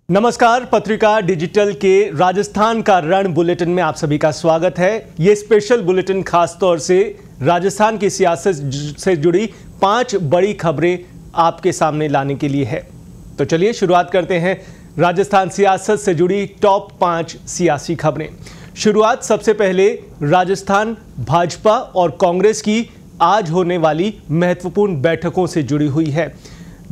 नमस्कार, पत्रिका डिजिटल के राजस्थान का रण बुलेटिन में आप सभी का स्वागत है। ये स्पेशल बुलेटिन खास तौर से राजस्थान की सियासत से जुड़ी 5 बड़ी खबरें आपके सामने लाने के लिए है। तो चलिए शुरुआत करते हैं राजस्थान सियासत से जुड़ी टॉप 5 सियासी खबरें। शुरुआत सबसे पहले राजस्थान भाजपा और कांग्रेस की आज होने वाली महत्वपूर्ण बैठकों से जुड़ी हुई है।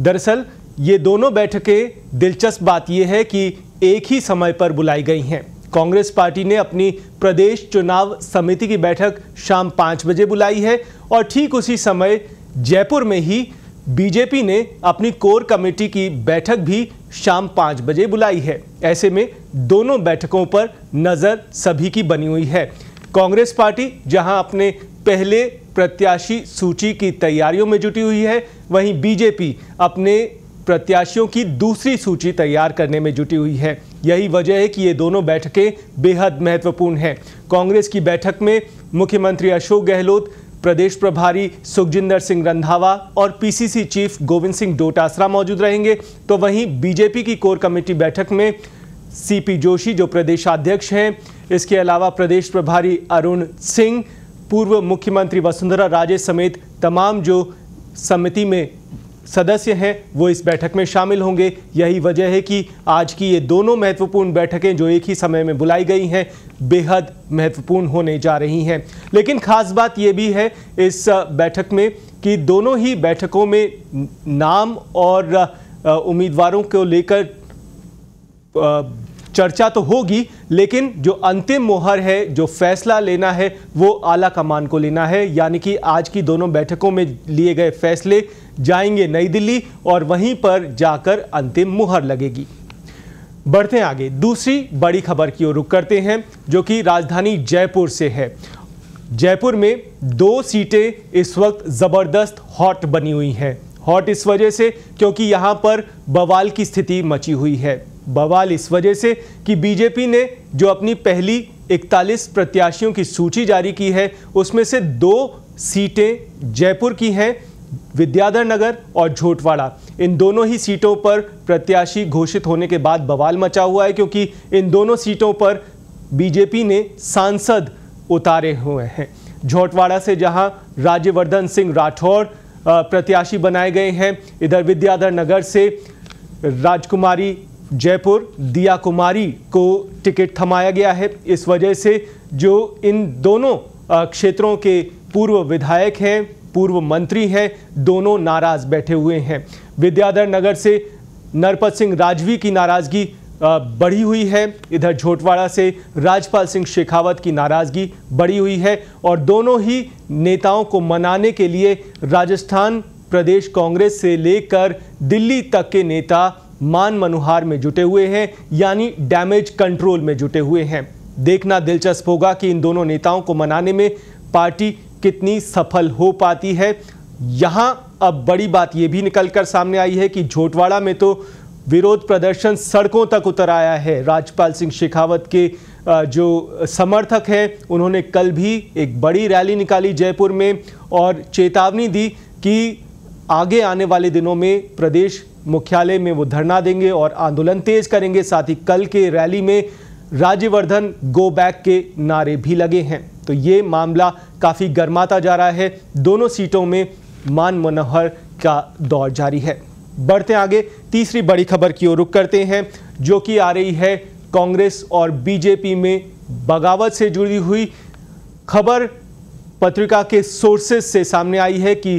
दरअसल ये दोनों बैठकें दिलचस्प बात यह है कि एक ही समय पर बुलाई गई हैं। कांग्रेस पार्टी ने अपनी प्रदेश चुनाव समिति की बैठक शाम 5 बजे बुलाई है और ठीक उसी समय जयपुर में ही बीजेपी ने अपनी कोर कमेटी की बैठक भी शाम 5 बजे बुलाई है। ऐसे में दोनों बैठकों पर नजर सभी की बनी हुई है। कांग्रेस पार्टी जहां अपने पहले प्रत्याशी सूची की तैयारियों में जुटी हुई है, वहीं बीजेपी अपने प्रत्याशियों की दूसरी सूची तैयार करने में जुटी हुई है। यही वजह है कि ये दोनों बैठकें बेहद महत्वपूर्ण हैं। कांग्रेस की बैठक में मुख्यमंत्री अशोक गहलोत, प्रदेश प्रभारी सुखजिंदर सिंह रंधावा और पीसीसी चीफ गोविंद सिंह डोटासरा मौजूद रहेंगे। तो वहीं बीजेपी की कोर कमेटी बैठक में सीपी जोशी जो प्रदेशाध्यक्ष हैं, इसके अलावा प्रदेश प्रभारी अरुण सिंह, पूर्व मुख्यमंत्री वसुंधरा राजे समेत तमाम जो समिति में सदस्य हैं वो इस बैठक में शामिल होंगे। यही वजह है कि आज की ये दोनों महत्वपूर्ण बैठकें जो एक ही समय में बुलाई गई हैं बेहद महत्वपूर्ण होने जा रही हैं। लेकिन खास बात ये भी है इस बैठक में कि दोनों ही बैठकों में नाम और उम्मीदवारों को लेकर चर्चा तो होगी, लेकिन जो अंतिम मोहर है, जो फैसला लेना है, वो आला कमान को लेना है। यानी कि आज की दोनों बैठकों में लिए गए फैसले जाएंगे नई दिल्ली और वहीं पर जाकर अंतिम मुहर लगेगी। बढ़ते हैं आगे, दूसरी बड़ी खबर की ओर रुख करते हैं जो कि राजधानी जयपुर से है। जयपुर में 2 सीटें इस वक्त जबरदस्त हॉट बनी हुई हैं। हॉट इस वजह से क्योंकि यहां पर बवाल की स्थिति मची हुई है। बवाल इस वजह से कि बीजेपी ने जो अपनी पहली 41 प्रत्याशियों की सूची जारी की है उसमें से 2 सीटें जयपुर की हैं, विद्याधर नगर और झोटवाड़ा। इन दोनों ही सीटों पर प्रत्याशी घोषित होने के बाद बवाल मचा हुआ है क्योंकि इन दोनों सीटों पर बीजेपी ने सांसद उतारे हुए हैं। झोटवाड़ा से जहां राज्यवर्धन सिंह राठौर प्रत्याशी बनाए गए हैं, इधर विद्याधर नगर से राजकुमारी जयपुर दिया कुमारी को टिकट थमाया गया है। इस वजह से जो इन दोनों क्षेत्रों के पूर्व विधायक हैं, पूर्व मंत्री हैं, दोनों नाराज बैठे हुए हैं। विद्याधर नगर से नरपत सिंह राजवी की नाराजगी बढ़ी हुई है, इधर झोटवाड़ा से राजपाल सिंह शेखावत की नाराजगी बढ़ी हुई है और दोनों ही नेताओं को मनाने के लिए राजस्थान प्रदेश कांग्रेस से लेकर दिल्ली तक के नेता मान मनुहार में जुटे हुए हैं, यानी डैमेज कंट्रोल में जुटे हुए हैं। देखना दिलचस्प होगा कि इन दोनों नेताओं को मनाने में पार्टी कितनी सफल हो पाती है। यहां अब बड़ी बात यह भी निकलकर सामने आई है कि झोटवाड़ा में तो विरोध प्रदर्शन सड़कों तक उतर आया है। राजपाल सिंह शेखावत के जो समर्थक हैं उन्होंने कल भी एक बड़ी रैली निकाली जयपुर में और चेतावनी दी कि आगे आने वाले दिनों में प्रदेश मुख्यालय में वो धरना देंगे और आंदोलन तेज करेंगे। साथ ही कल के रैली में राज्यवर्धन गो बैक के नारे भी लगे हैं। तो ये मामला काफ़ी गर्माता जा रहा है। दोनों सीटों में मान मनोहर का दौर जारी है। बढ़ते आगे, तीसरी बड़ी खबर की ओर रुख करते हैं जो कि आ रही है कांग्रेस और बीजेपी में बगावत से जुड़ी हुई खबर। पत्रिका के सोर्सेज से सामने आई है कि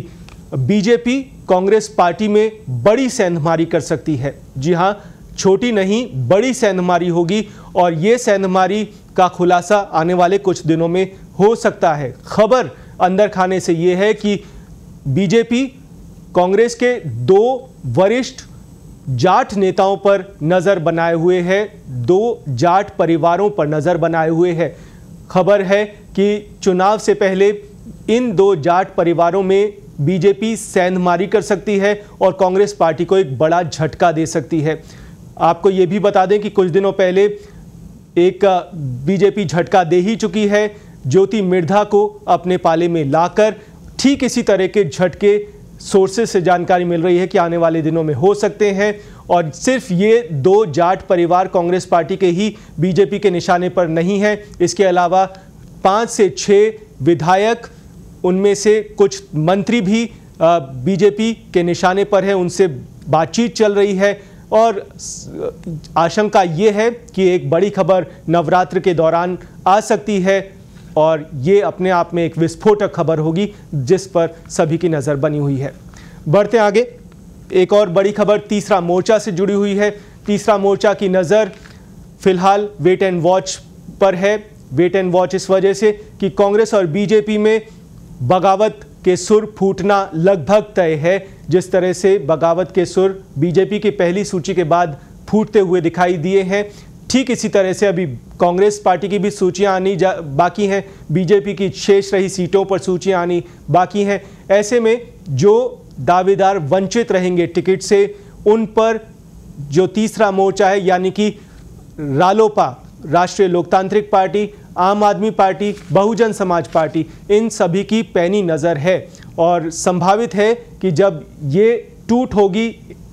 बीजेपी कांग्रेस पार्टी में बड़ी सेंधमारी कर सकती है। जी हां, छोटी नहीं बड़ी सेंधमारी होगी और ये सेंधमारी का खुलासा आने वाले कुछ दिनों में हो सकता है। खबर अंदर खाने से ये है कि बीजेपी कांग्रेस के 2 वरिष्ठ जाट नेताओं पर नजर बनाए हुए है, 2 जाट परिवारों पर नजर बनाए हुए है। खबर है कि चुनाव से पहले इन 2 जाट परिवारों में बीजेपी सेंधमारी कर सकती है और कांग्रेस पार्टी को एक बड़ा झटका दे सकती है। आपको ये भी बता दें कि कुछ दिनों पहले एक बीजेपी झटका दे ही चुकी है। ज्योति मिर्धा को अपने पाले में लाकर ठीक इसी तरह के झटके सोर्सेज से जानकारी मिल रही है कि आने वाले दिनों में हो सकते हैं और सिर्फ ये 2 जाट परिवार कांग्रेस पार्टी के ही बीजेपी के निशाने पर नहीं है। इसके अलावा 5 से 6 विधायक, उनमें से कुछ मंत्री भी बीजेपी के निशाने पर है, उनसे बातचीत चल रही है और आशंका ये है कि एक बड़ी खबर नवरात्र के दौरान आ सकती है और ये अपने आप में एक विस्फोटक खबर होगी जिस पर सभी की नज़र बनी हुई है। बढ़ते आगे, एक और बड़ी खबर तीसरा मोर्चा से जुड़ी हुई है। तीसरा मोर्चा की नज़र फिलहाल वेट एंड वॉच पर है। वेट एंड वॉच इस वजह से कि कांग्रेस और बीजेपी में बगावत के सुर फूटना लगभग तय है। जिस तरह से बगावत के सुर बीजेपी की पहली सूची के बाद फूटते हुए दिखाई दिए हैं, ठीक इसी तरह से अभी कांग्रेस पार्टी की भी सूचियां आनी बाकी हैं, बीजेपी की शेष रही सीटों पर सूचियां आनी बाकी हैं। ऐसे में जो दावेदार वंचित रहेंगे टिकट से, उन पर जो तीसरा मोर्चा है यानी कि रालोपा, राष्ट्रीय लोकतांत्रिक पार्टी, आम आदमी पार्टी, बहुजन समाज पार्टी, इन सभी की पैनी नज़र है और संभावित है कि जब ये टूट होगी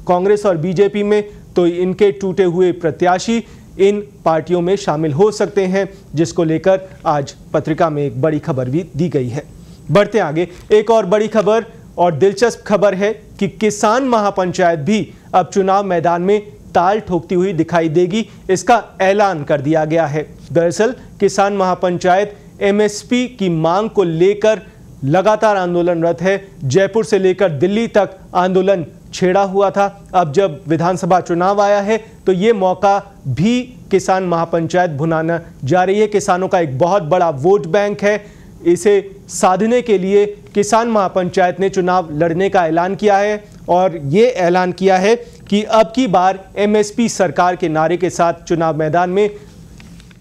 कांग्रेस और बीजेपी में तो इनके टूटे हुए प्रत्याशी इन पार्टियों में शामिल हो सकते हैं, जिसको लेकर आज पत्रिका में एक बड़ी खबर भी दी गई है। बढ़ते आगे, एक और बड़ी खबर और दिलचस्प खबर है कि किसान महापंचायत भी अब चुनाव मैदान में ताल ठोकती हुई दिखाई देगी, इसका ऐलान कर दिया गया है। दरअसल किसान महापंचायत एमएसपी की मांग को लेकर लगातार आंदोलनरत है। जयपुर से लेकर दिल्ली तक आंदोलन छेड़ा हुआ था। अब जब विधानसभा चुनाव आया है तो ये मौका भी किसान महापंचायत भुनाना जा रही है। किसानों का एक बहुत बड़ा वोट बैंक है, इसे साधने के लिए किसान महापंचायत ने चुनाव लड़ने का ऐलान किया है और ये ऐलान किया है कि अब की बार एमएसपी सरकार के नारे के साथ चुनाव मैदान में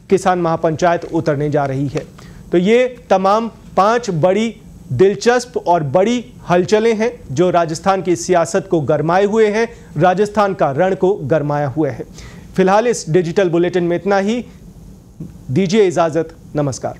किसान महापंचायत उतरने जा रही है। तो ये तमाम 5 बड़ी दिलचस्प और बड़ी हलचलें हैं जो राजस्थान की सियासत को गरमाए हुए हैं, राजस्थान का रण को गरमाया हुआ है। फिलहाल इस डिजिटल बुलेटिन में इतना ही। दीजिए इजाजत, नमस्कार।